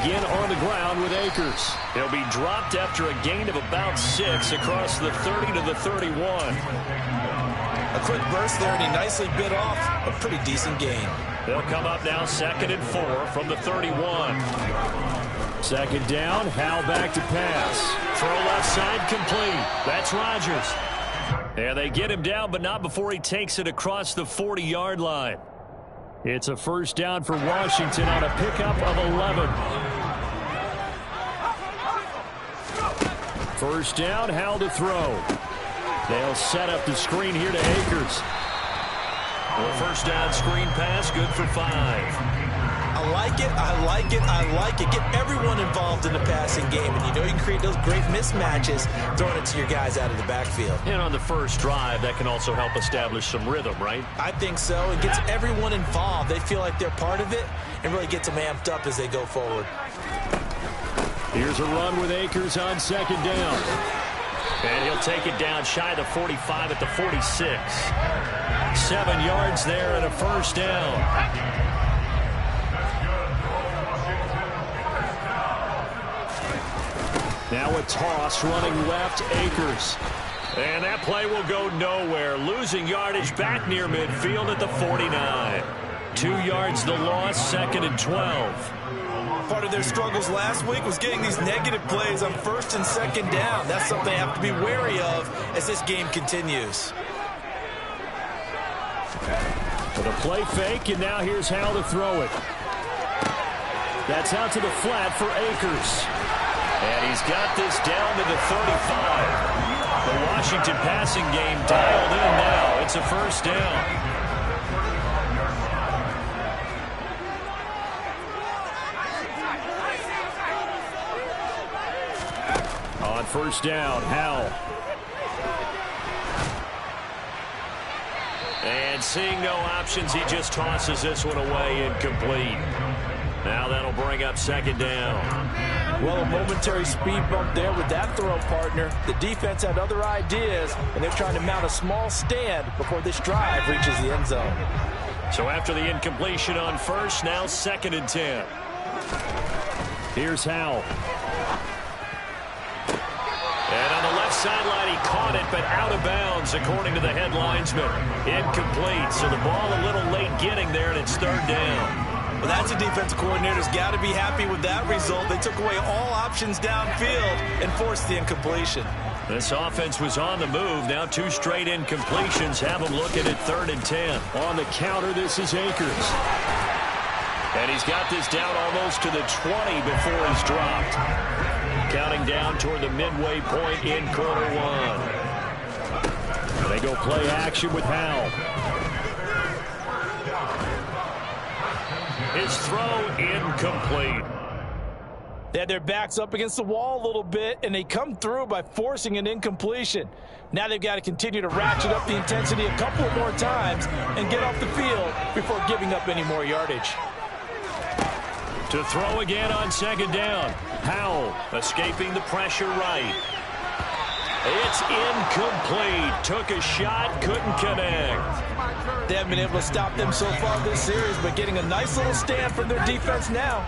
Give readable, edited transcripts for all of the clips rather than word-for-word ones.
begin on the ground with Akers. He'll be dropped after a gain of about 6 across the 30 to the 31. A quick burst there, and he nicely bit off a pretty decent gain. They'll come up now 2nd and 4 from the 31. 2nd down, Howell back to pass. Throw left side complete. That's Rodgers. And they get him down, but not before he takes it across the 40-yard line. It's a 1st down for Washington on a pickup of 11. 1st down, Howell to throw. They'll set up the screen here to Akers. Well, 1st down screen pass, good for 5. I like it, I like it, I like it. Get everyone involved in the passing game, and you know you can create those great mismatches throwing it to your guys out of the backfield. And on the first drive, that can also help establish some rhythm, right? I think so. It gets everyone involved. They feel like they're part of it and really gets them amped up as they go forward. Here's a run with Akers on 2nd down. And he'll take it down shy of the 45 at the 46. 7 yards there and a 1st down. Now a toss running left, Akers. And that play will go nowhere. Losing yardage back near midfield at the 49. 2 yards the loss, 2nd and 12. Part of their struggles last week was getting these negative plays on 1st and 2nd down. That's something they have to be wary of as this game continues. With a play fake, and now here's Howell to throw it. That's out to the flat for Akers. And he's got this down to the 35. The Washington passing game dialed in now. It's a 1st down. On 1st down, Howell. And seeing no options, he just tosses this one away, incomplete. Now that'll bring up 2nd down. Well, a momentary speed bump there with that throw, partner. The defense had other ideas, and they're trying to mount a small stand before this drive reaches the end zone. So after the incompletion on 1st, now 2nd and 10. Here's Howell. And on the left sideline, he caught it, but out of bounds, according to the head linesman. Incomplete, so the ball a little late getting there, and it's 3rd down. Well, that's a defensive coordinator's got to be happy with that result. They took away all options downfield and forced the incompletion. This offense was on the move. Now 2 straight incompletions have them looking at 3rd and 10. On the counter, this is Akers. And he's got this down almost to the 20 before he's dropped. Counting down toward the midway point in quarter 1. They go play action with Howell. His throw incomplete. They had their backs up against the wall a little bit, and they come through by forcing an incompletion. Now they've got to continue to ratchet up the intensity a couple of more times and get off the field before giving up any more yardage. To throw again on 2nd down. Howell escaping the pressure right. It's incomplete. Took a shot, couldn't connect. They haven't been able to stop them so far this series, but getting a nice little stand from their defense now.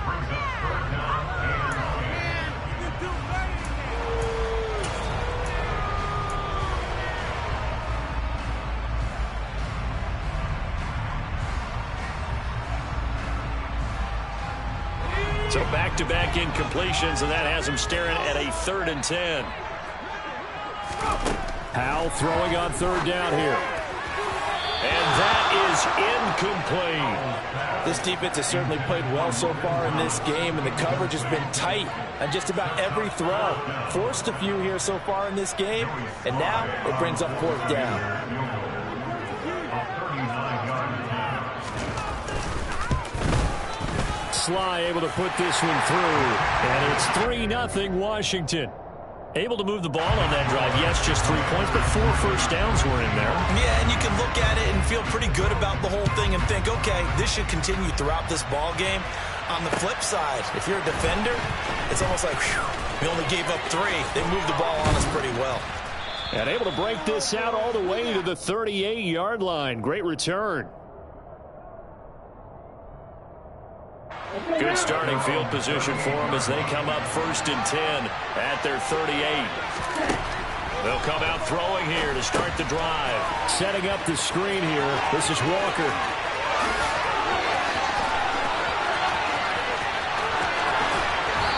So back-to-back incompletions, and that has them staring at a 3rd and 10. Howell throwing on 3rd down here. And that is incomplete. This defense has certainly played well so far in this game, and the coverage has been tight on just about every throw. Forced a few here so far in this game, and now it brings up 4th down. Sly able to put this one through, and it's 3-0 Washington. Able to move the ball on that drive. Yes, just 3 points, but 4 first downs were in there. Yeah, and you can look at it and feel pretty good about the whole thing and think, okay, this should continue throughout this ball game. On the flip side, if you're a defender, it's almost like, whew, we only gave up 3. They moved the ball on us pretty well. And able to break this out all the way to the 38-yard line. Great return. Good Good starting field position for them as they come up 1st and 10 at their 38. They'll come out throwing here to start the drive. Setting up the screen here. This is Walker.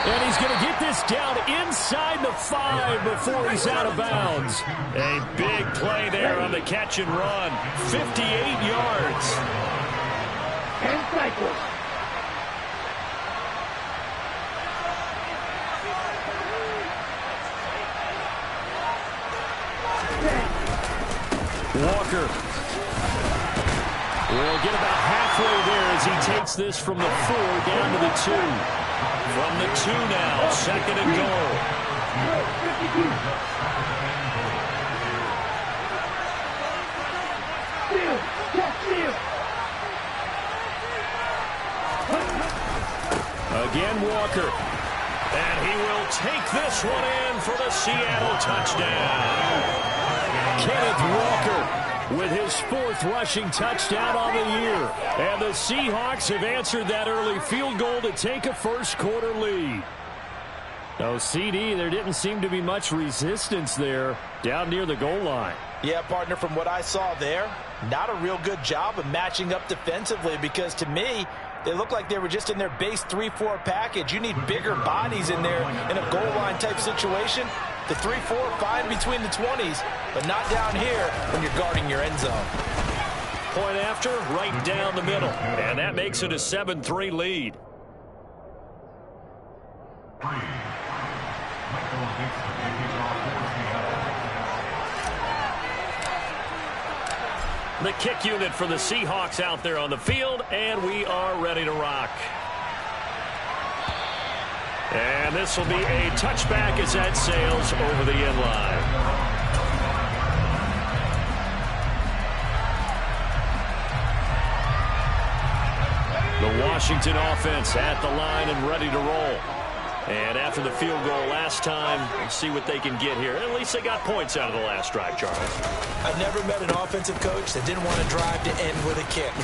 And he's going to get this down inside the 5 before he's out of bounds. A big play there on the catch and run. 58 yards. 10 cycles. Walker will get about halfway there as he takes this from the 4 down to the 2. From the 2 now, 2nd and goal. Again, Walker. And he will take this one in for the Seattle touchdown. Kenneth Walker with his 4th rushing touchdown on the year. And the Seahawks have answered that early field goal to take a first-quarter lead. No, CD, there didn't seem to be much resistance there down near the goal line. Yeah, partner, from what I saw there, not a real good job of matching up defensively because to me, they look like they were just in their base 3-4 package. You need bigger bodies in there in a goal line type situation. The 3-4 fine between the 20s, but not down here when you're guarding your end zone. Point after, right down the middle. And that makes it a 7-3 lead. The kick unit for the Seahawks out there on the field, and we are ready to rock. And this will be a touchback as that sails over the end line. The Washington offense at the line and ready to roll. And after the field goal last time, we'll see what they can get here. At least they got points out of the last drive, Charles. I've never met an offensive coach that didn't want to drive to end with a kick.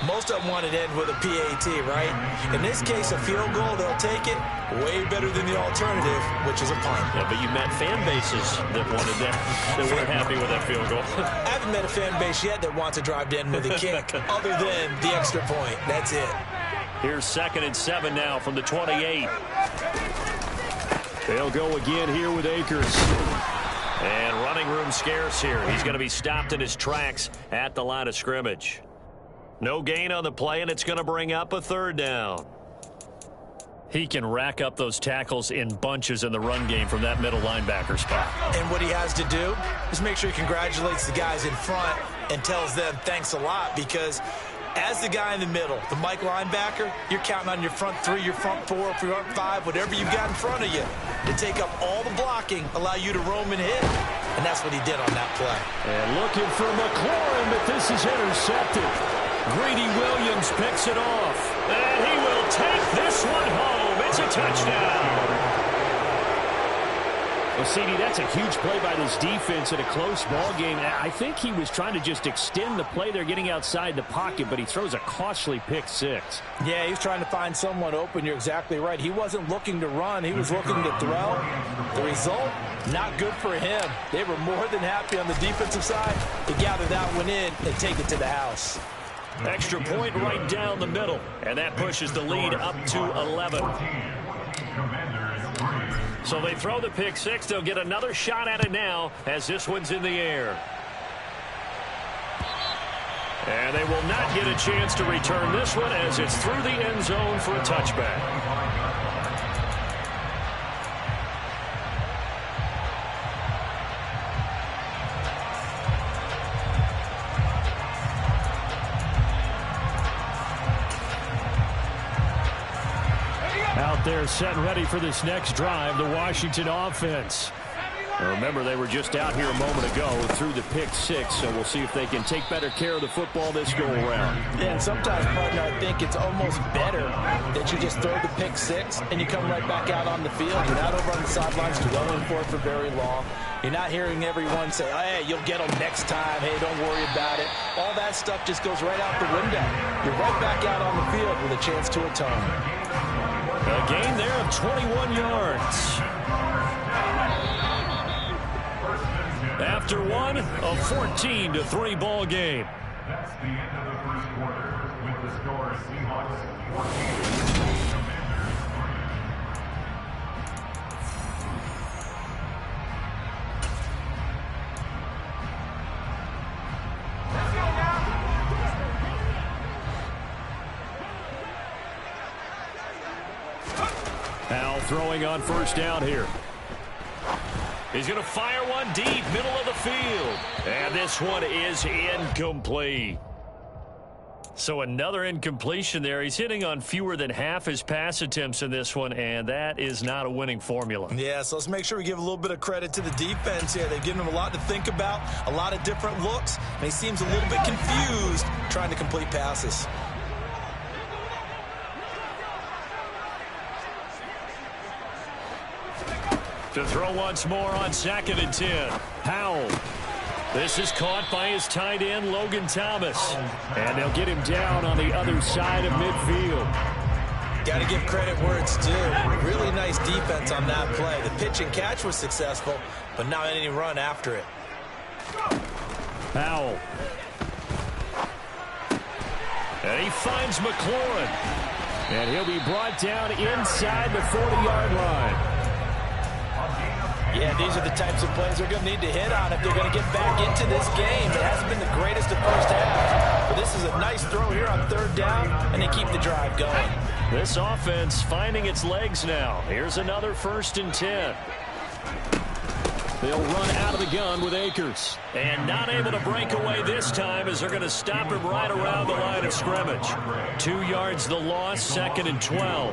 Most of them wanted to end with a PAT, right? In this case, a field goal, they'll take it way better than the alternative, which is a punt. Yeah, but you met fan bases that wanted that, that weren't happy with that field goal. I haven't met a fan base yet that wants to drive to end with a kick, other than the extra point. That's it. Here's 2nd and 7 now from the 28. They'll go again here with Akers. And running room scarce here. He's going to be stopped in his tracks at the line of scrimmage. No gain on the play, and it's going to bring up a 3rd down. He can rack up those tackles in bunches in the run game from that middle linebacker spot. And what he has to do is make sure he congratulates the guys in front and tells them thanks a lot, because as the guy in the middle, the Mike linebacker, you're counting on your front 3, your front 4, front 5, whatever you've got in front of you to take up all the blocking, allow you to roam and hit. And that's what he did on that play. And looking for McLaurin, but this is intercepted. Greedy Williams picks it off. And he will take this one home. It's a touchdown. Well, CD, that's a huge play by this defense in a close ball game. I think he was trying to just extend the play. They're getting outside the pocket, but he throws a costly pick 6. Yeah, he's trying to find someone open. You're exactly right. He wasn't looking to run. He was looking to throw. The result, not good for him. They were more than happy on the defensive side to gather that one in and take it to the house. Extra point right down the middle, and that pushes the lead up to 11. So they throw the pick 6. They'll get another shot at it now as this one's in the air. And they will not get a chance to return this one as it's through the end zone for a touchback. Out there set and ready for this next drive, the Washington offense. Now remember, they were just out here a moment ago through the pick 6, so we'll see if they can take better care of the football this go-around. Yeah, and sometimes, partner, I think it's almost better that you just throw the pick 6 and you come right back out on the field. You're not over on the sidelines dwelling for it for very long. You're not hearing everyone say, oh, hey, you'll get them next time. Hey, don't worry about it. All that stuff just goes right out the window. You're right back out on the field with a chance to atone. A gain there of 21 yards. After one, a 14-3 ball game. That's the end of the first quarter with the score Seahawks 14. Powell throwing on first down here. He's going to fire one deep, middle of the field. And this one is incomplete. So another incompletion there. He's hitting on fewer than half his pass attempts in this one, and that is not a winning formula. Yeah, so let's make sure we give a little bit of credit to the defense here. They've given him a lot to think about, a lot of different looks, and he seems a little bit confused trying to complete passes. To throw once more on 2nd and 10. Powell. This is caught by his tight end, Logan Thomas. And they'll get him down on the other side of midfield. Got to give credit where it's due. Really nice defense on that play. The pitch and catch was successful, but not any run after it. Powell. And he finds McLaurin. And he'll be brought down inside the 40-yard line. Yeah, these are the types of plays they're going to need to hit on if they're going to get back into this game. It hasn't been the greatest of first half, but this is a nice throw here on 3rd down, and they keep the drive going. This offense finding its legs now. Here's another 1st and 10. They'll run out of the gun with Akers. And not able to break away this time as they're going to stop him right around the line of scrimmage. 2 yards the loss, 2nd and 12.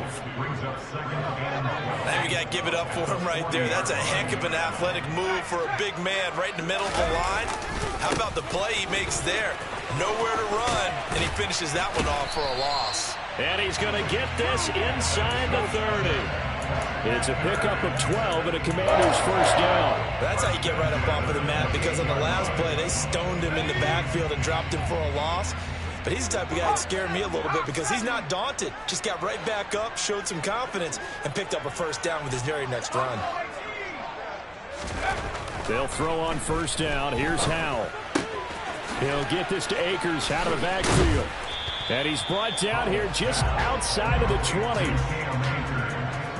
Now you got to give it up for him right there. That's a heck of an athletic move for a big man right in the middle of the line. How about the play he makes there? Nowhere to run, and he finishes that one off for a loss. And he's going to get this inside the 30. It's a pickup of 12 and a Commander's first down. That's how you get right up off of the mat, because on the last play, they stoned him in the backfield and dropped him for a loss. But he's the type of guy that scared me a little bit because he's not daunted. Just got right back up, showed some confidence, and picked up a first down with his very next run. They'll throw on first down. Here's Howell. He'll get this to Akers out of the backfield. And he's brought down here just outside of the 20.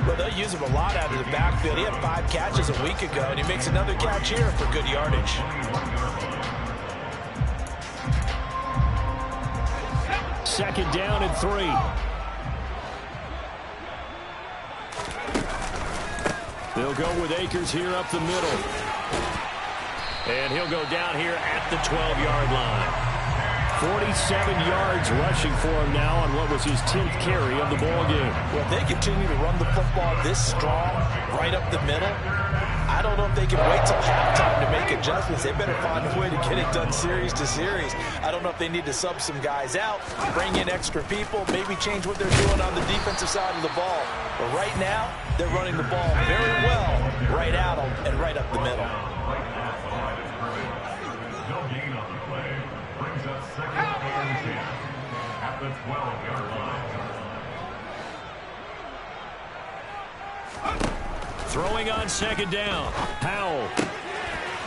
Well, they'll use him a lot out of the backfield. He had 5 catches a week ago, and he makes another catch here for good yardage. Second down and 3. They'll go with Akers here up the middle. And he'll go down here at the 12-yard line. 47 yards rushing for him now on what was his 10th carry of the ball game. Well, if they continue to run the football this strong, right up the middle, I don't know if they can wait till halftime to make adjustments. They better find a way to get it done series to series. I don't know if they need to sub some guys out, bring in extra people, maybe change what they're doing on the defensive side of the ball. But right now, they're running the ball very well right at them and right up the middle. At the 12-yard line. Throwing on second down. Powell.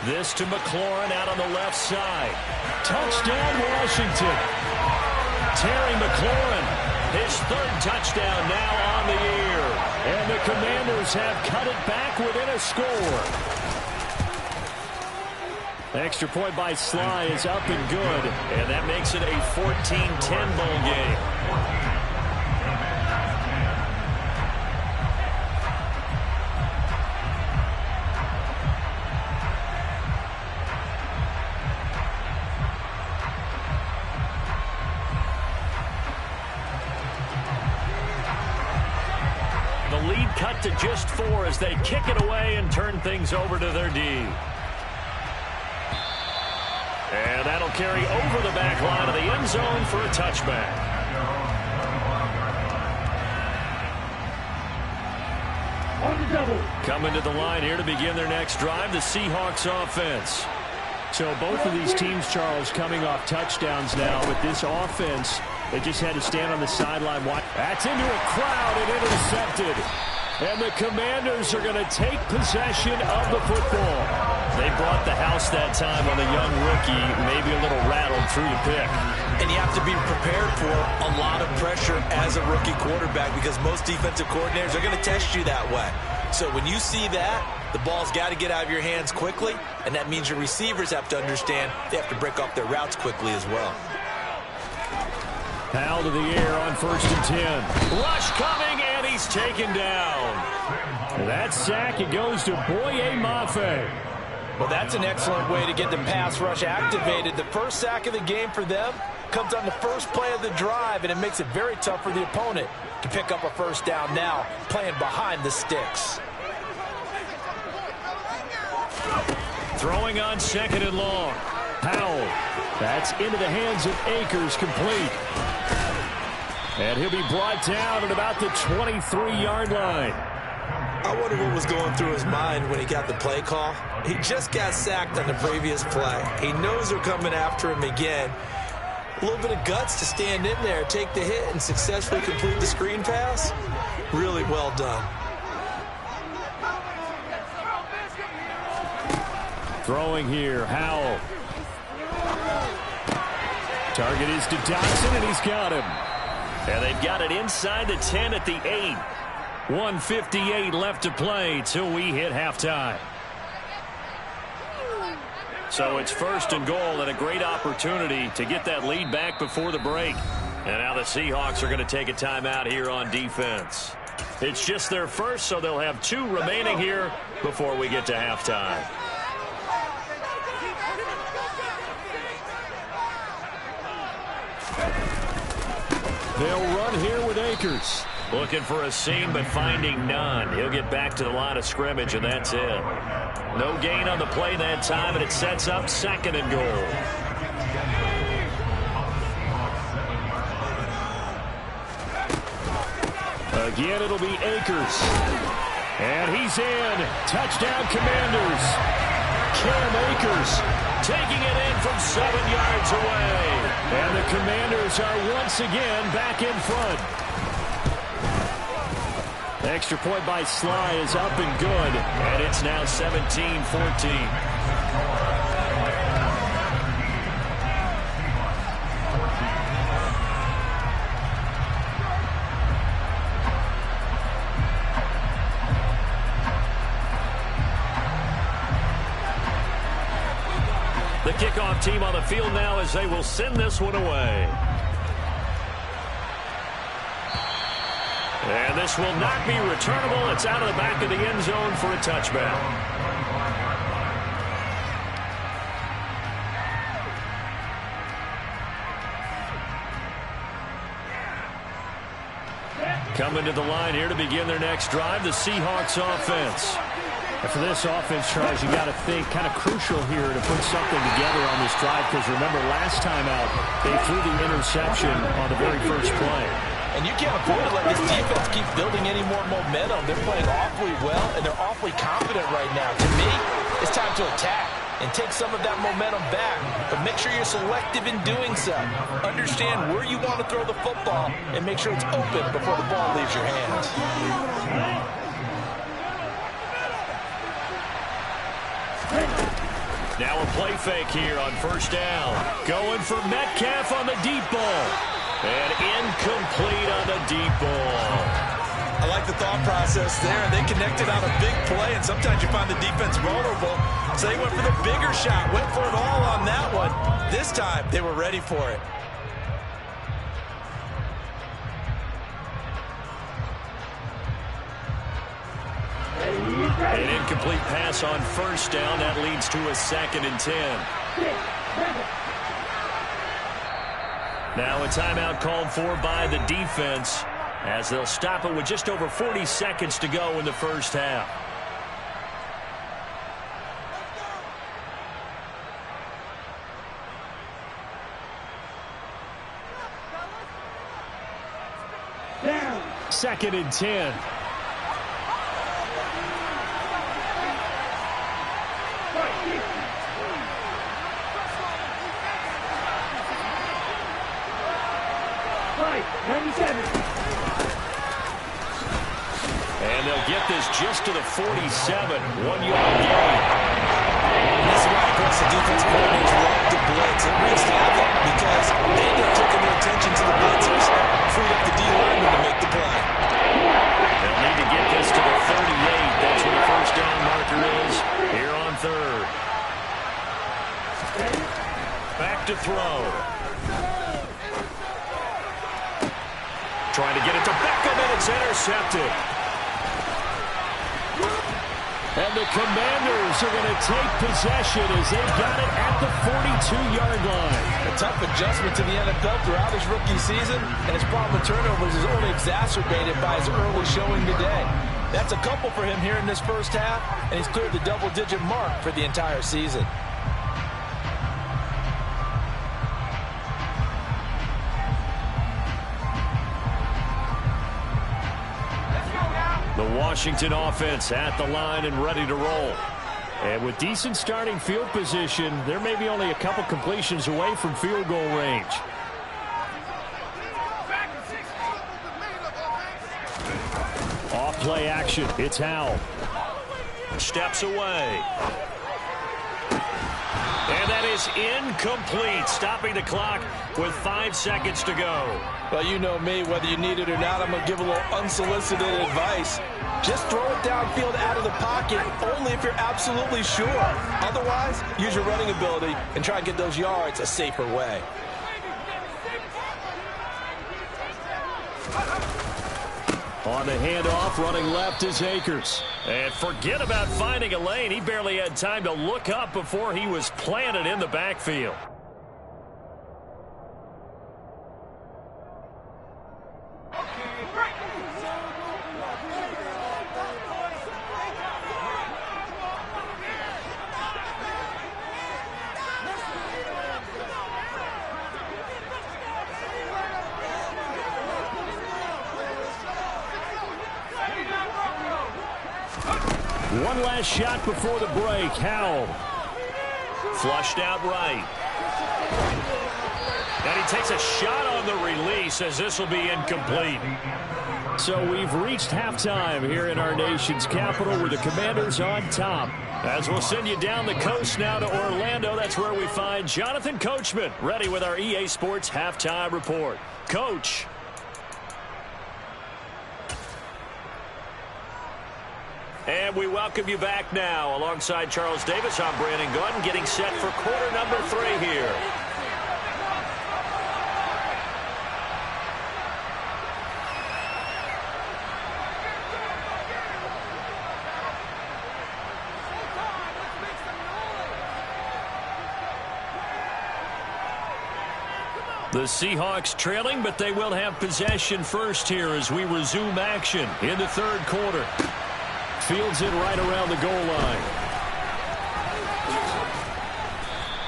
This to McLaurin out on the left side. Touchdown, Washington. Terry McLaurin, his 3rd touchdown now on the year. And the Commanders have cut it back within a score. Extra point by Sly is up and good, and that makes it a 14-10 ball game. The lead cut to just 4 as they kick it away and turn things over to their D. And that'll carry over the back line of the end zone for a touchback. On the double. Coming to the line here to begin their next drive, the Seahawks offense. So both of these teams, Charles, coming off touchdowns now, but this offense They just had to stand on the sideline. That's into a crowd and intercepted. And the Commanders are going to take possession of the football. They brought the house that time on the young rookie, maybe a little rattled through the pick. And you have to be prepared for a lot of pressure as a rookie quarterback because most defensive coordinators are going to test you that way. So when you see that, the ball's got to get out of your hands quickly, and that means your receivers have to understand they have to break off their routes quickly as well. Powell to the air on 1st and 10. Rush coming, and he's taken down. That sack, it goes to Boye Mafe. Well, that's an excellent way to get the pass rush activated. The first sack of the game for them comes on the first play of the drive, and it makes it very tough for the opponent to pick up a first down now, playing behind the sticks. Throwing on 2nd and long. Powell. That's into the hands of Akers, complete. And he'll be brought down at about the 23-yard line. I wonder what was going through his mind when he got the play call. He just got sacked on the previous play. He knows they're coming after him again. A little bit of guts to stand in there, take the hit, and successfully complete the screen pass. Really well done. Throwing here, Howell. Target is to Dotson, and he's got him. And they've got it inside the 10 at the 8. 1:58 left to play till we hit halftime. So it's 1st and goal, and a great opportunity to get that lead back before the break. And now the Seahawks are going to take a timeout here on defense. It's just their first, so they'll have 2 remaining here before we get to halftime. They'll run here with Akers. Looking for a seam, but finding none. He'll get back to the line of scrimmage, and that's it. No gain on the play that time, and it sets up 2nd and goal. Again, it'll be Akers. And he's in. Touchdown, Commanders. Cam Akers taking it in from 7 yards away. And the Commanders are once again back in front. Extra point by Sly is up and good. And it's now 17-14. The kickoff team on the field now as they will send this one away. And this will not be returnable. It's out of the back of the end zone for a touchback. Coming to the line here to begin their next drive, the Seahawks offense. And for this offense, Charles, you got to think kind of crucial here to put something together on this drive because remember last time out they threw the interception on the very first play. And you can't afford to let this defense keep building any more momentum. They're playing awfully well, and they're awfully confident right now. To me, it's time to attack and take some of that momentum back. But make sure you're selective in doing so. Understand where you want to throw the football and make sure it's open before the ball leaves your hands. Now a play fake here on 1st down. Going for Metcalf on the deep ball. And incomplete on the deep ball. I like the thought process there. They connected on a big play, and sometimes you find the defense vulnerable. So they went for the bigger shot, went for it all on that one. This time, they were ready for it. An incomplete pass on 1st down. That leads to a 2nd and 10. Now a timeout called for by the defense as they'll stop it with just over 40 seconds to go in the first half. Down. 2nd and 10. just to the 47. 1 yard gain. This is why aggressive defensive coordinators love to blitz. It wreaks havoc because they end up taking their attention to the blitzers, freed up the D-lineman to make the play. They'll need to get this to the 38. That's where the first down marker is here on third. Back to throw. Trying to get it to Beckham, and it's intercepted. And the Commanders are going to take possession as they've got it at the 42-yard line. A tough adjustment to the NFL throughout his rookie season, and his problem with turnovers is only exacerbated by his early showing today. That's a couple for him here in this first half, and he's cleared the double-digit mark for the entire season. The Washington offense at the line and ready to roll. And with decent starting field position, there may be only a couple completions away from field goal range. Off play action. It's Howell. Steps away. And that is incomplete, stopping the clock with 5 seconds to go. Well, you know me, whether you need it or not, I'm going to give a little unsolicited advice. Just throw it downfield out of the pocket, only if you're absolutely sure. Otherwise, use your running ability and try and get those yards a safer way. On the handoff, running left is Akers. And forget about finding a lane. He barely had time to look up before he was planted in the backfield. One last shot before the break. Howell. Flushed out right. And he takes a shot on the release as this will be incomplete. So we've reached halftime here in our nation's capital with the Commanders on top. As we'll send you down the coast now to Orlando, that's where we find Jonathan Coachman ready with our EA Sports halftime report. Coach. And we welcome you back now. Alongside Charles Davis, I'm Brandon Gaudin, getting set for quarter number 3 here. The Seahawks trailing, but they will have possession first here as we resume action in the third quarter. Fields it right around the goal line.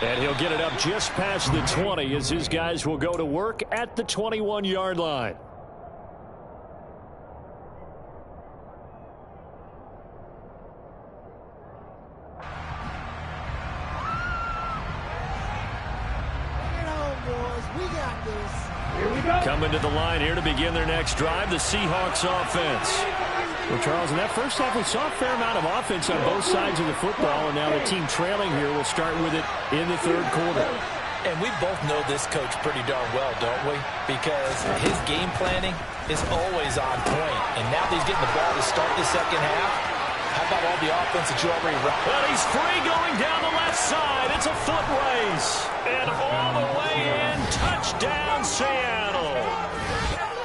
And he'll get it up just past the 20 as his guys will go to work at the 21-yard line. Coming to the line here to begin their next drive, the Seahawks offense. Well, Charles, in that first half, we saw a fair amount of offense on both sides of the football, and now the team trailing here will start with it in the third quarter. And we both know this coach pretty darn well, don't we? Because his game planning is always on point. And now that he's getting the ball to start the second half, how about all the offense that you already run? Well, he's free going down the left side. It's a foot race. And all the way in, touchdown Seattle.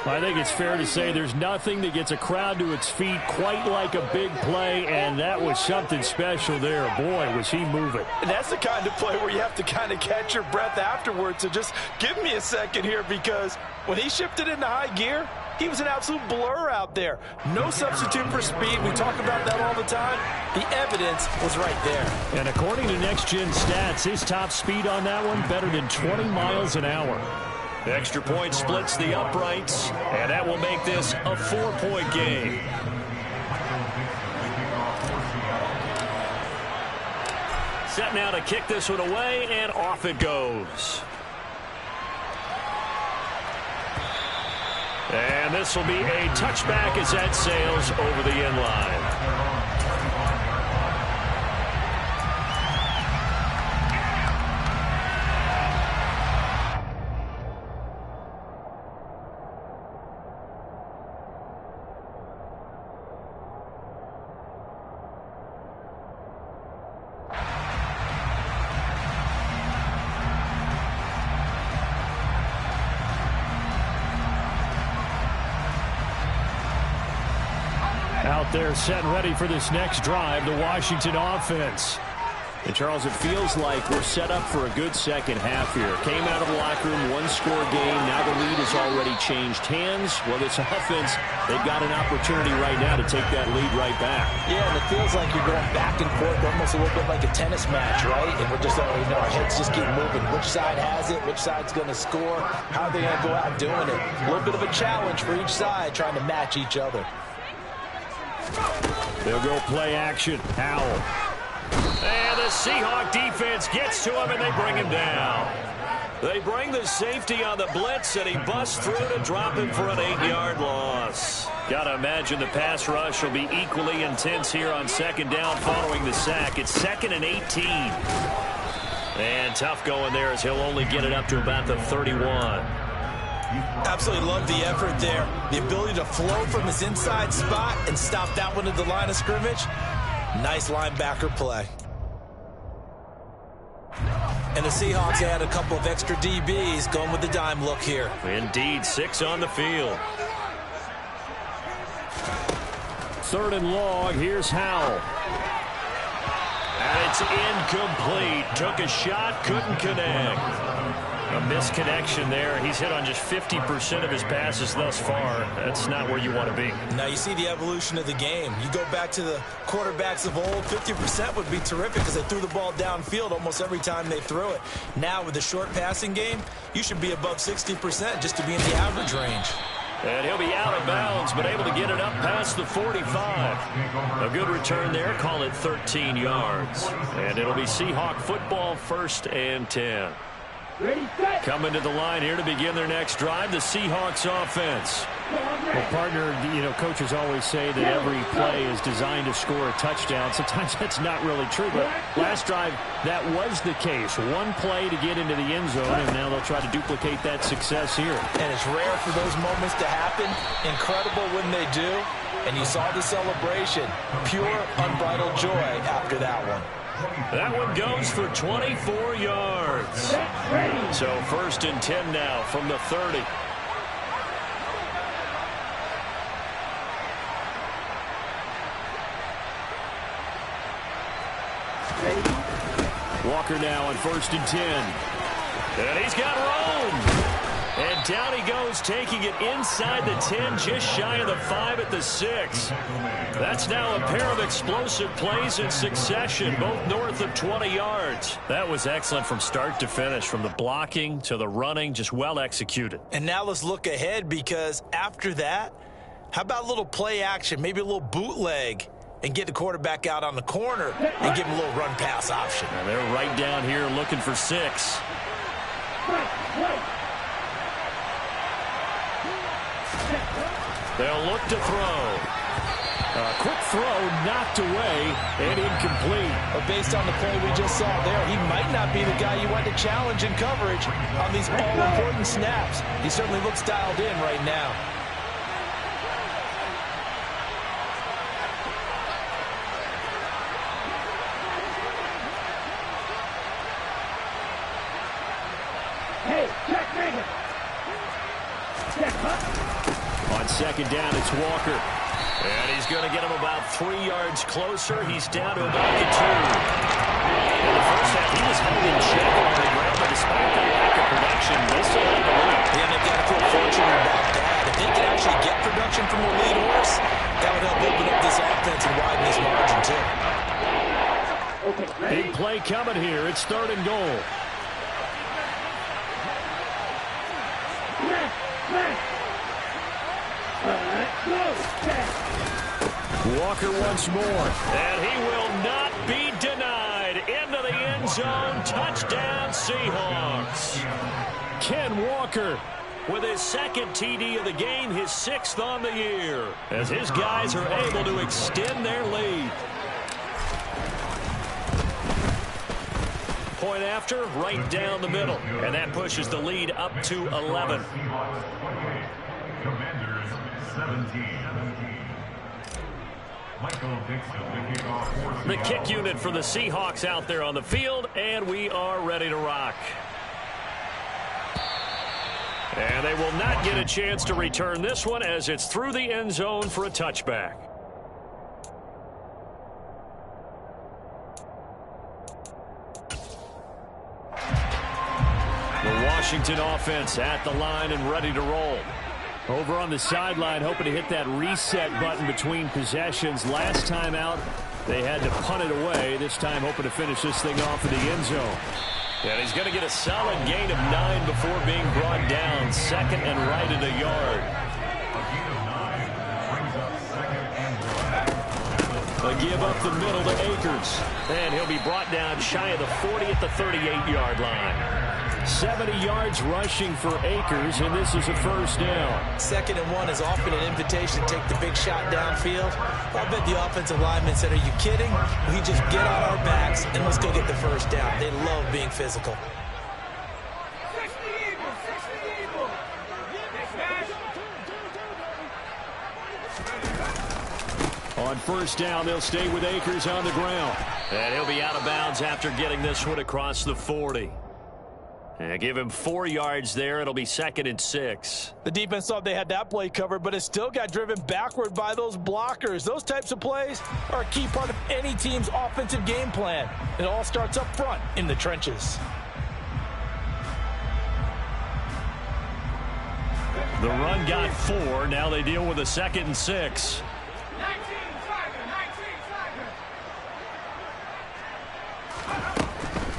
I think it's fair to say there's nothing that gets a crowd to its feet quite like a big play, and that was something special there. Boy, was he moving. And that's the kind of play where you have to kind of catch your breath afterwards. So just give me a second here, because when he shifted into high gear, he was an absolute blur out there. No substitute for speed. We talk about that all the time. The evidence was right there. And according to Next Gen Stats, his top speed on that one better than 20 miles an hour. Extra point splits the uprights, and that will make this a 4-point game. Set now to kick this one away, and off it goes. And this will be a touchback as that sails over the end line. Out there set and ready for this next drive, the Washington offense. And, Charles, it feels like we're set up for a good second half here. Came out of the locker room, one-score game. Now the lead has already changed hands. Well, this offense, they've got an opportunity right now to take that lead right back. Yeah, and it feels like you're going back and forth, almost a little bit like a tennis match, right? And we're just, our heads just keep moving. Which side has it? Which side's going to score? How are they going to go out doing it? A little bit of a challenge for each side, trying to match each other. They'll go play action. Howell. And the Seahawk defense gets to him, and they bring him down. They bring the safety on the blitz, and he busts through to drop him for an 8-yard loss. Got to imagine the pass rush will be equally intense here on second down following the sack. It's 2nd and 18. And tough going there as he'll only get it up to about the 31. Absolutely love the effort there. The ability to flow from his inside spot and stop that one at the line of scrimmage. Nice linebacker play. And the Seahawks had a couple of extra DBs going with the dime look here. Indeed, 6 on the field. 3rd and long. Here's Howell. And it's incomplete. Took a shot, couldn't connect. A misconnection there. He's hit on just 50% of his passes thus far. That's not where you want to be. Now you see the evolution of the game. You go back to the quarterbacks of old, 50% would be terrific because they threw the ball downfield almost every time they threw it. Now with the short passing game, you should be above 60% just to be in the average range. And he'll be out of bounds, but able to get it up past the 45. A good return there. Call it 13 yards. And it'll be Seahawk football, 1st and 10. Coming to the line here to begin their next drive, the Seahawks offense. Well, partner, coaches always say that every play is designed to score a touchdown. Sometimes that's not really true, but last drive, that was the case. One play to get into the end zone, and now they'll try to duplicate that success here. And it's rare for those moments to happen. Incredible when they do. And you saw the celebration. Pure, unbridled joy after that one. That one goes for 24 yards. So 1st and 10 now from the 30. Walker now on 1st and 10. And he's got room. And down he goes, taking it inside the 10, just shy of the 5 at the 6. That's now a pair of explosive plays in succession, both north of 20 yards. That was excellent from start to finish, from the blocking to the running, just well executed. And now let's look ahead, because after that, how about a little play action, maybe a little bootleg, and get the quarterback out on the corner and give him a little run-pass option. And they're right down here looking for 6. They'll look to throw. A quick throw knocked away and incomplete. But based on the play we just saw there, he might not be the guy you want to challenge in coverage on these all-important snaps. He certainly looks dialed in right now. On 2nd down, it's Walker. And he's going to get him about 3 yards closer. He's down to about the 2. In the first half, he was held in check on the ground, but despite the lack of production, they still have the lead. Yeah, and they've got to feel fortunate about that. If they can actually get production from the lead horse, that would help open up this offense and widen this margin, too. Big play coming here. It's 3rd and goal. Walker once more. And he will not be denied. Into the end zone. Touchdown, Seahawks. Ken Walker with his second TD of the game, his 6th on the year, as his guys are able to extend their lead. Point after, right down the middle, and that pushes the lead up to 11. Commanders 17. Michael Dixon, the kickoff for The kick unit for the Seahawks out there on the field, and we are ready to rock. And they will not get a chance to return this one as it's through the end zone for a touchback. The Washington offense at the line and ready to roll. Over on the sideline, hoping to hit that reset button between possessions. Last time out, they had to punt it away. This time, hoping to finish this thing off in the end zone. And he's going to get a solid gain of 9 before being brought down. 2nd and right at a yard. A give up the middle to Akers. And he'll be brought down shy of the 40 at the 38-yard line. 70 yards rushing for Akers, and this is a first down. 2nd and 1 is often an invitation to take the big shot downfield. I bet the offensive linemen said, are you kidding? We just get on our backs and let's go get the first down. They love being physical. On first down, they'll stay with Akers on the ground. And he'll be out of bounds after getting this one across the 40. And give him 4 yards there. It'll be 2nd and 6. The defense thought they had that play covered, but it still got driven backward by those blockers. Those types of plays are a key part of any team's offensive game plan. It all starts up front in the trenches. The run got 4. Now they deal with a 2nd and 6.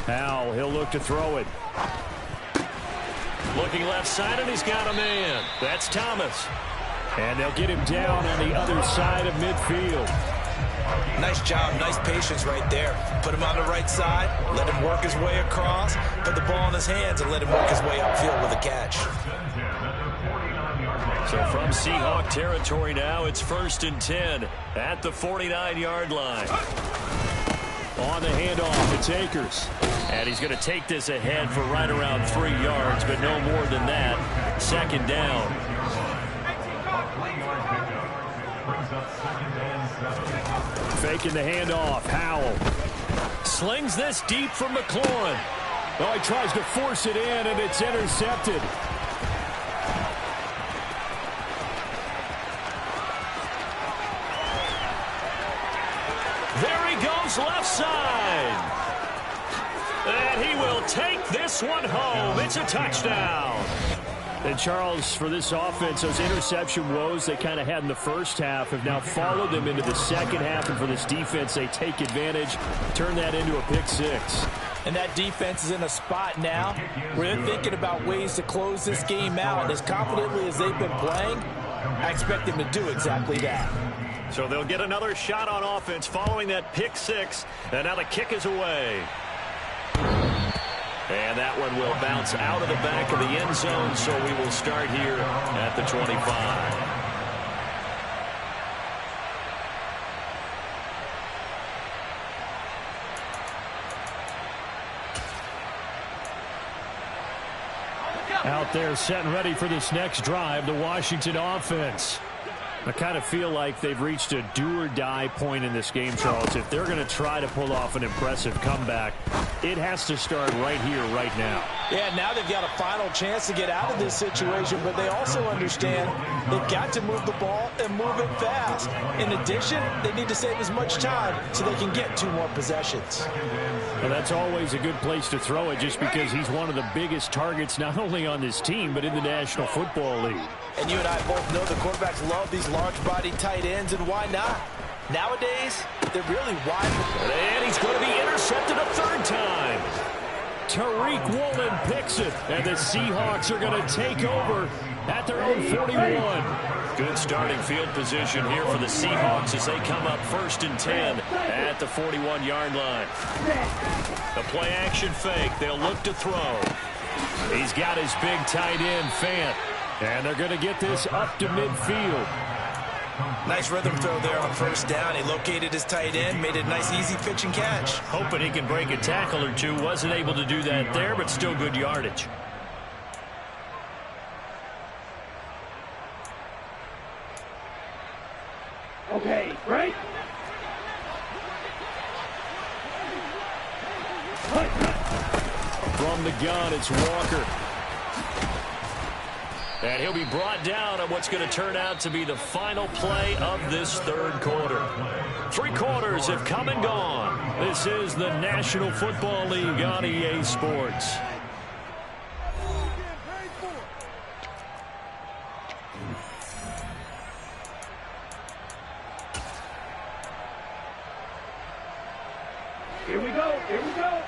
Howell, he'll look to throw it. Looking left side, and he's got a man. That's Thomas. And they'll get him down on the other side of midfield. Nice job, nice patience right there. Put him on the right side, let him work his way across, put the ball in his hands, and let him work his way upfield with a catch. So from Seahawk territory now, it's 1st and 10 at the 49-yard line. On the handoff, it's Akers. And he's going to take this ahead for right around 3 yards, but no more than that. 2nd down. Faking the handoff, Howell. Slings this deep from McLaurin. Oh, he tries to force it in, and it's intercepted. There he goes left side. And he will take this one home. It's a touchdown. And Charles, for this offense, those interception woes they kind of had in the first half have now followed them into the second half. And for this defense, they take advantage, turn that into a pick 6. And that defense is in a spot now where they're thinking about ways to close this game out. And as confidently as they've been playing, I expect them to do exactly that. So they'll get another shot on offense following that pick 6. And now the kick is away. And that one will bounce out of the back of the end zone, so we will start here at the 25. Out there set and ready for this next drive, the Washington offense. I kind of feel like they've reached a do-or-die point in this game, Charles. If they're going to try to pull off an impressive comeback, it has to start right here, right now. Yeah, now they've got a final chance to get out of this situation, but they also understand they've got to move the ball and move it fast. In addition, they need to save as much time so they can get 2 more possessions. Well, that's always a good place to throw it just because he's one of the biggest targets not only on this team but in the National Football League. And you and I both know the quarterbacks love these large-bodied tight ends, and why not? Nowadays, they're really wide. And he's going to be intercepted a 3rd time. Tariq Woolen picks it, and the Seahawks are going to take over at their own 41. Good starting field position here for the Seahawks as they come up 1st and 10 at the 41-yard line. The play-action fake. They'll look to throw. He's got his big tight end, Fant. And they're going to get this up to midfield. Nice rhythm throw there on first down. He located his tight end, made it a nice easy pitch and catch. Hoping he can break a tackle or two. Wasn't able to do that there, but still good yardage. Okay, right? From the gun, it's Walker. And he'll be brought down on what's going to turn out to be the final play of this third quarter. 3 quarters have come and gone. This is the National Football League on EA Sports. Here we go, here we go.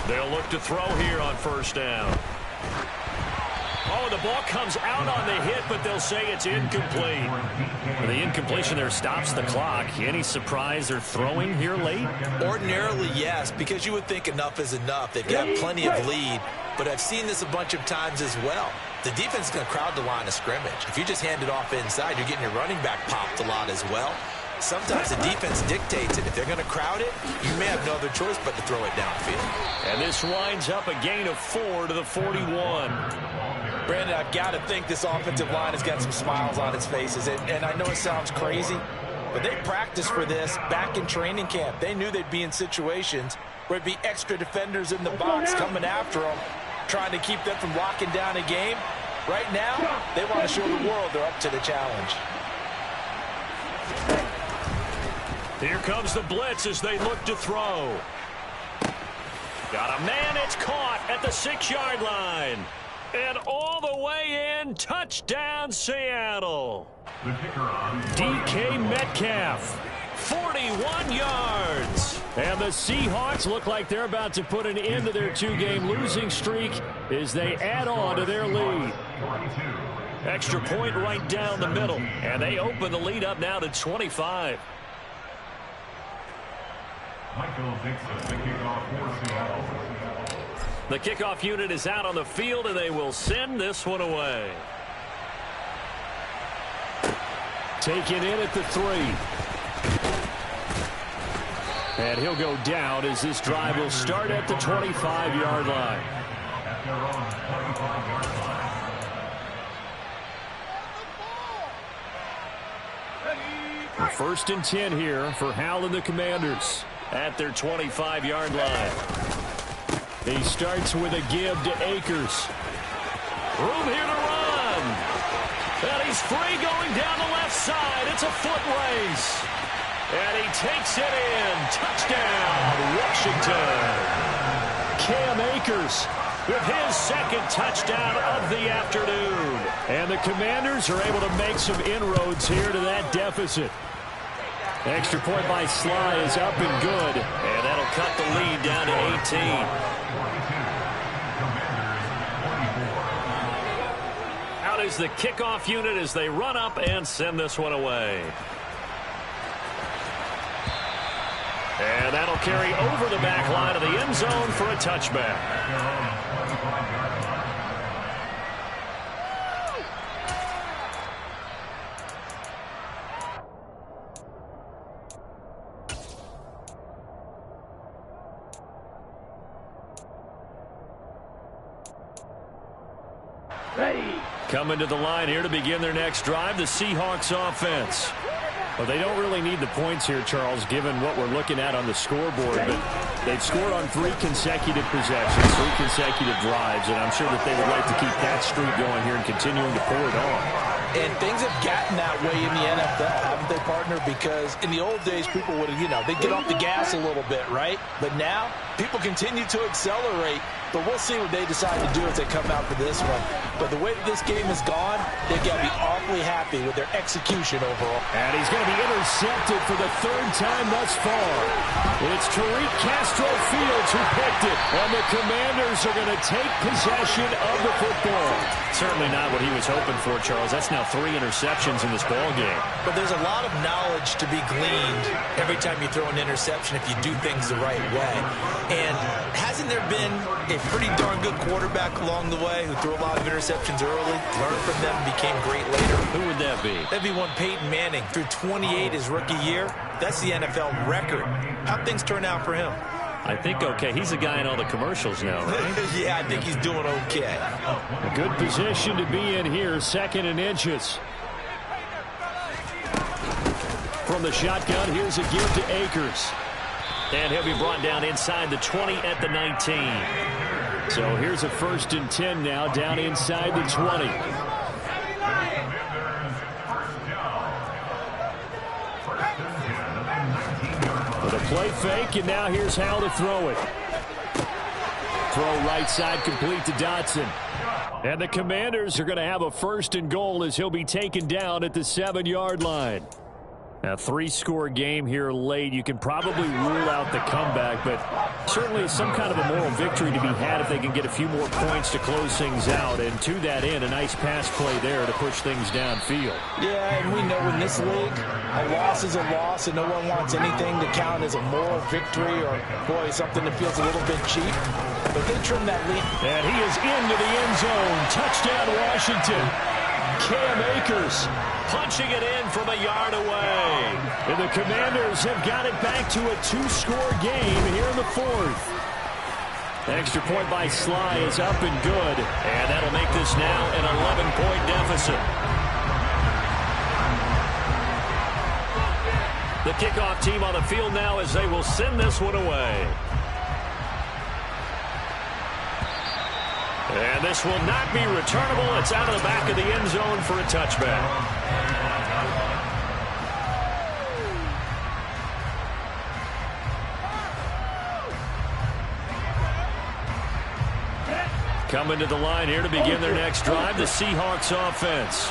They'll look to throw here on first down. Oh, the ball comes out on the hit, but they'll say it's incomplete. The incompletion there stops the clock. Any surprise they're throwing here late? Ordinarily, yes, because you would think enough is enough. They've got plenty of lead, but I've seen this a bunch of times as well. The defense is going to crowd the line of scrimmage. If you just hand it off inside, you're getting your running back popped a lot as well. Sometimes the defense dictates it. If they're going to crowd it, you may have no other choice but to throw it downfield. And this winds up a gain of 4 to the 41. Brandon, I've got to think this offensive line has got some smiles on its faces. And I know it sounds crazy, but they practiced for this back in training camp. They knew they'd be in situations where it'd be extra defenders in the box coming after them, trying to keep them from locking down a game. Right now, they want to show the world they're up to the challenge. Here comes the blitz as they look to throw. Got a man, it's caught at the 6-yard line. And all the way in, touchdown Seattle. The kicker on DK Metcalf, 41 yards. and the Seahawks look like they're about to put an end to their 2-game losing streak as they add on to their lead. Extra point right down the middle, and they open the lead up now to 25. Michael Dixon, the kickoff for Seattle. The kickoff unit is out on the field, and they will send this one away. Taken in at the 3. And he'll go down as this drive will start at the 25-yard line. At their own 25-yard line. First and 10 here for Hal and the Commanders. At their 25-yard line. He starts with a give to Akers. Room here to run. And he's free going down the left side. It's a foot race. And he takes it in. Touchdown, Washington. Cam Akers with his second touchdown of the afternoon. And the Commanders are able to make some inroads here to that deficit. Extra point by Sly is up and good. And that'll cut the lead down to 18. Out is the kickoff unit as they run up and send this one away. And that'll carry over the back line of the end zone for a touchback. Coming to the line here to begin their next drive, the Seahawks offense. Well, they don't really need the points here, Charles, given what we're looking at on the scoreboard. But they've scored on 3 consecutive possessions, 3 consecutive drives, and I'm sure that they would like to keep that streak going here and continuing to pour it on. And things have gotten that way in the NFL, haven't they, partner? Because in the old days, people would have, they'd get off the gas a little bit, right? But now, people continue to accelerate. But we'll see what they decide to do as they come out for this one. But the way that this game has gone, they've got to be awfully perfectly happy with their execution overall. And he's going to be intercepted for the third time thus far. It's Tariq Castro-Fields who picked it. And the Commanders are going to take possession of the football. Certainly not what he was hoping for, Charles. That's now 3 interceptions in this ball game. But there's a lot of knowledge to be gleaned every time you throw an interception if you do things the right way. And hasn't there been a pretty darn good quarterback along the way who threw a lot of interceptions early, learned from them, and became great later? Who would that be? That'd be one Peyton Manning. Threw 28 his rookie year. That's the NFL record. How'd things turn out for him? I think okay. He's the guy in all the commercials now, right? Yeah, I think he's doing okay. A good position to be in here, 2nd and inches. From the shotgun, here's a give to Akers. And he'll be brought down inside the 20 at the 19. So here's a 1st and 10 now, down inside the 20. With a play fake, and now here's how to throw it. Throw right side complete to Dotson. And the Commanders are going to have a 1st and goal as he'll be taken down at the 7-yard line. A 3-score game here late. You can probably rule out the comeback, but certainly some kind of a moral victory to be had if they can get a few more points to close things out. And to that end, a nice pass play there to push things downfield. Yeah, and we know in this league, a loss is a loss, and no one wants anything to count as a moral victory or, boy, something that feels a little bit cheap. But they trim that lead. And he is into the end zone. Touchdown, Washington. Cam Akers punching it in from a yard away. And the Commanders have got it back to a 2-score game here in the 4th. Extra point by Sly is up and good. And that'll make this now an 11-point deficit. The kickoff team on the field now as they will send this one away. And this will not be returnable. It's out of the back of the end zone for a touchback. Coming to the line here to begin their next drive, the Seahawks offense.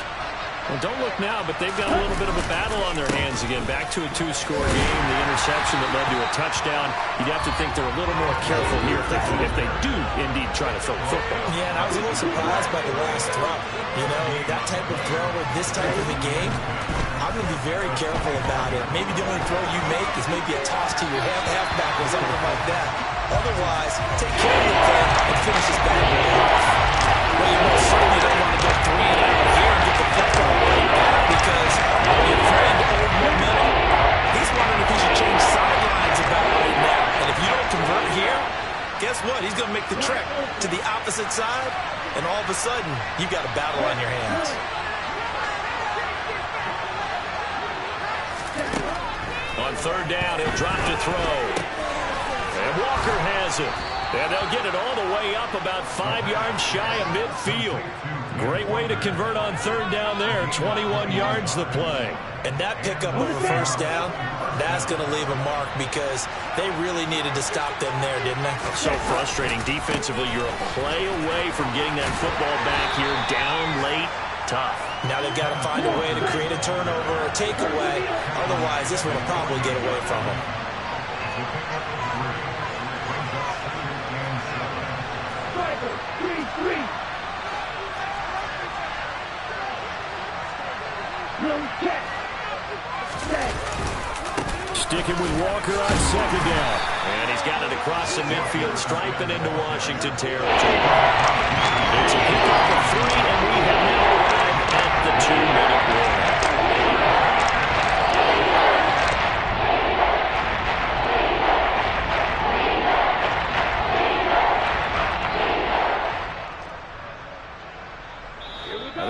Well, don't look now, but they've got a little bit of a battle on their hands again. Back to a 2-score game. The interception that led to a touchdown. You'd have to think they're a little more careful here if they do indeed try to throw the football. Yeah, and I was a little surprised by the last throw. You know, that type of throw at this type of a game, I'm going to be very careful about it. Maybe the only throw you make is maybe a toss to your halfback or something like that. Otherwise, take care of the thing and finish this bad boy off. Well, you most certainly don't want to go 3 and out here and get the football right back because your friend, old momentum, he's wondering if he should change sidelines about right now. And if you don't convert here, guess what? He's going to make the trek to the opposite side, and all of a sudden, you've got a battle on your hands. On 3rd down, he'll drop to throw. And Walker has it. And they'll get it all the way up about 5 yards shy of midfield. Great way to convert on 3rd down there. 21 yards the play. And that pickup of a 1st down, that's going to leave a mark because they really needed to stop them there, didn't they? So frustrating. Defensively, you're a play away from getting that football back here. Down late, tough. Now they've got to find a way to create a turnover or takeaway. Otherwise, this one will probably get away from them. Sticking with Walker on 2nd down. And he's got it across the midfield stripe and into Washington territory. It's a kickoff of 3, and we have now arrived at the 2-minute warning.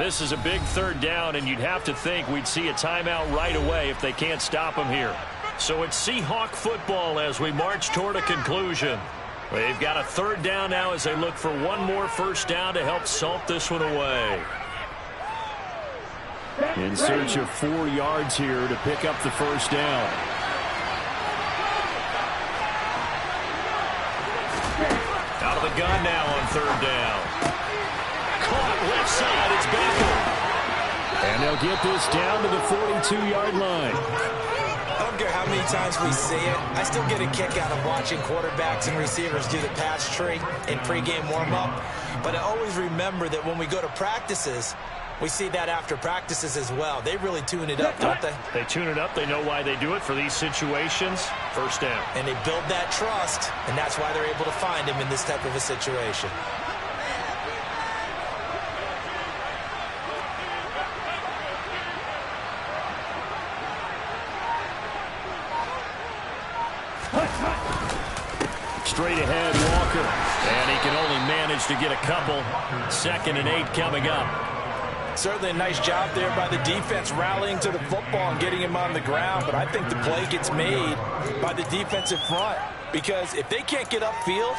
This is a big 3rd down, and you'd have to think we'd see a timeout right away if they can't stop him here. So it's Seahawk football as we march toward a conclusion. They've got a 3rd down now as they look for one more 1st down to help salt this one away. In search of 4 yards here to pick up the 1st down. Out of the gun now on 3rd down. Caught left side. It's Beckham. And they'll get this down to the 42-yard line. I don't care how many times we see it. I still get a kick out of watching quarterbacks and receivers do the pass tree in pregame warm-up. But I always remember that when we go to practices, we see that after practices as well. They really tune it up, don't they? They tune it up. They know why they do it for these situations. First down. And they build that trust, and that's why they're able to find him in this type of a situation. Straight ahead, Walker. And he can only manage to get a couple. 2nd and 8 coming up. Certainly a nice job there by the defense rallying to the football and getting him on the ground. But I think the play gets made by the defensive front. Because if they can't get upfield,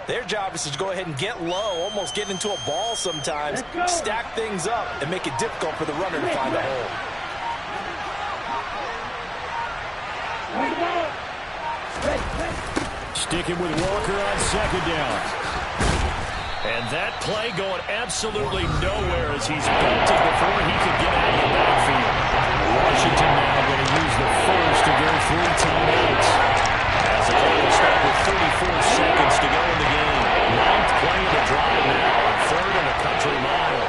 their job is to go ahead and get low, almost get into a ball sometimes, stack things up, and make it difficult for the runner to find a hole. Sticking with Walker on 2nd down. And that play going absolutely nowhere as he's bolted before he could get out of the backfield. Washington now going to use the first of their 3 timeouts. As the clock will stop with 34 seconds to go in the game. 9th play of the drive now on 3rd and a country mile.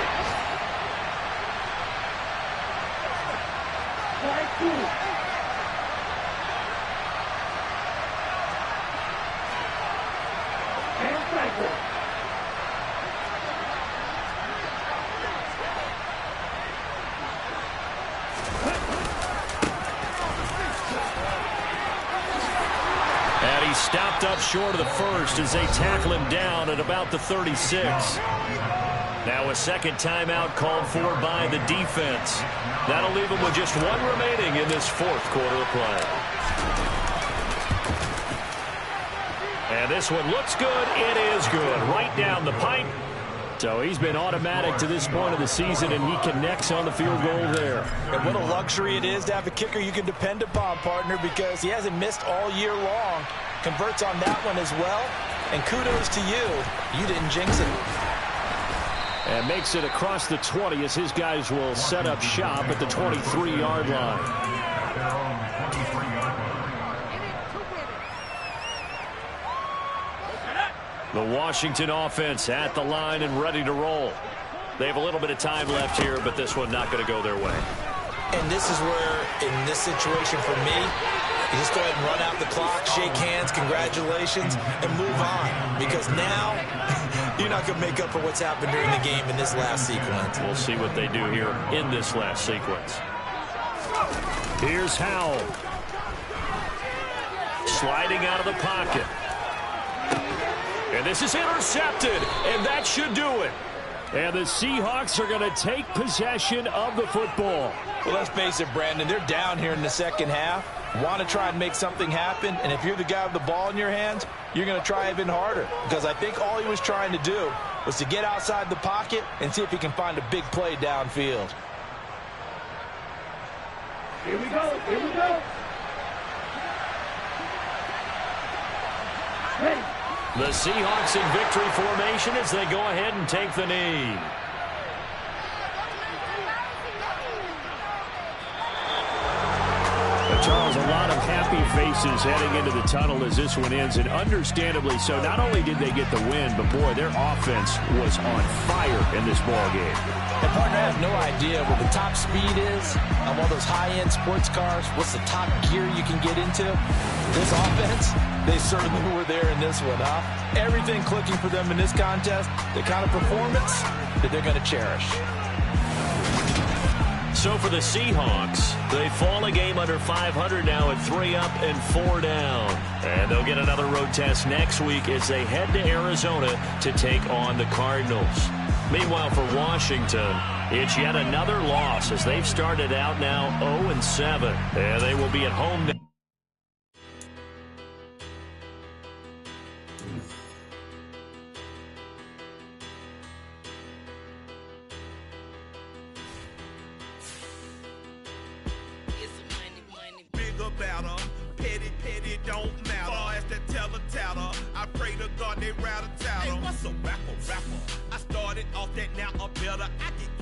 Stopped up short of the first as they tackle him down at about the 36. Now a second timeout called for by the defense. That'll leave him with just 1 remaining in this 4th quarter of play. And this one looks good. It is good. Right down the pipe. So he's been automatic to this point of the season, and he connects on the field goal there. And what a luxury it is to have a kicker you can depend upon, partner, because he hasn't missed all year long. Converts on that one as well. And kudos to you. You didn't jinx it. And makes it across the 20 as his guys will set up shop at the 23-yard line. The Washington offense at the line and ready to roll. They have a little bit of time left here, but this one not going to go their way. And this is where, in this situation for me, you just go ahead and run out the clock, shake hands, congratulations, and move on. Because now, you're not going to make up for what's happened during the game in this last sequence. We'll see what they do here in this last sequence. Here's Howell. Sliding out of the pocket. And this is intercepted, and that should do it. And the Seahawks are going to take possession of the football. Well, let's face it, Brandon, they're down here in the second half. Want to try and make something happen, and if you're the guy with the ball in your hands, you're going to try even harder. Because I think all he was trying to do was to get outside the pocket and see if he can find a big play downfield. Here we go. Here we go. Ready. The Seahawks in victory formation as they go ahead and take the knee. Charles, a lot of happy faces heading into the tunnel as this one ends, and understandably so. Not only did they get the win, but boy, their offense was on fire in this ball game. And partner, I have no idea what the top speed is on one of those high-end sports cars. What's the top gear you can get into? This offense, they certainly were there in this one, huh? Everything clicking for them in this contest, the kind of performance that they're going to cherish. So for the Seahawks, they fall a game under 500 now at 3 up and 4 down. And they'll get another road test next week as they head to Arizona to take on the Cardinals. Meanwhile, for Washington, it's yet another loss as they've started out now 0-7. And they will be at home now. I pray to God they rattle tattle. Hey, what's a rapper? I started off that, now I'm better. I get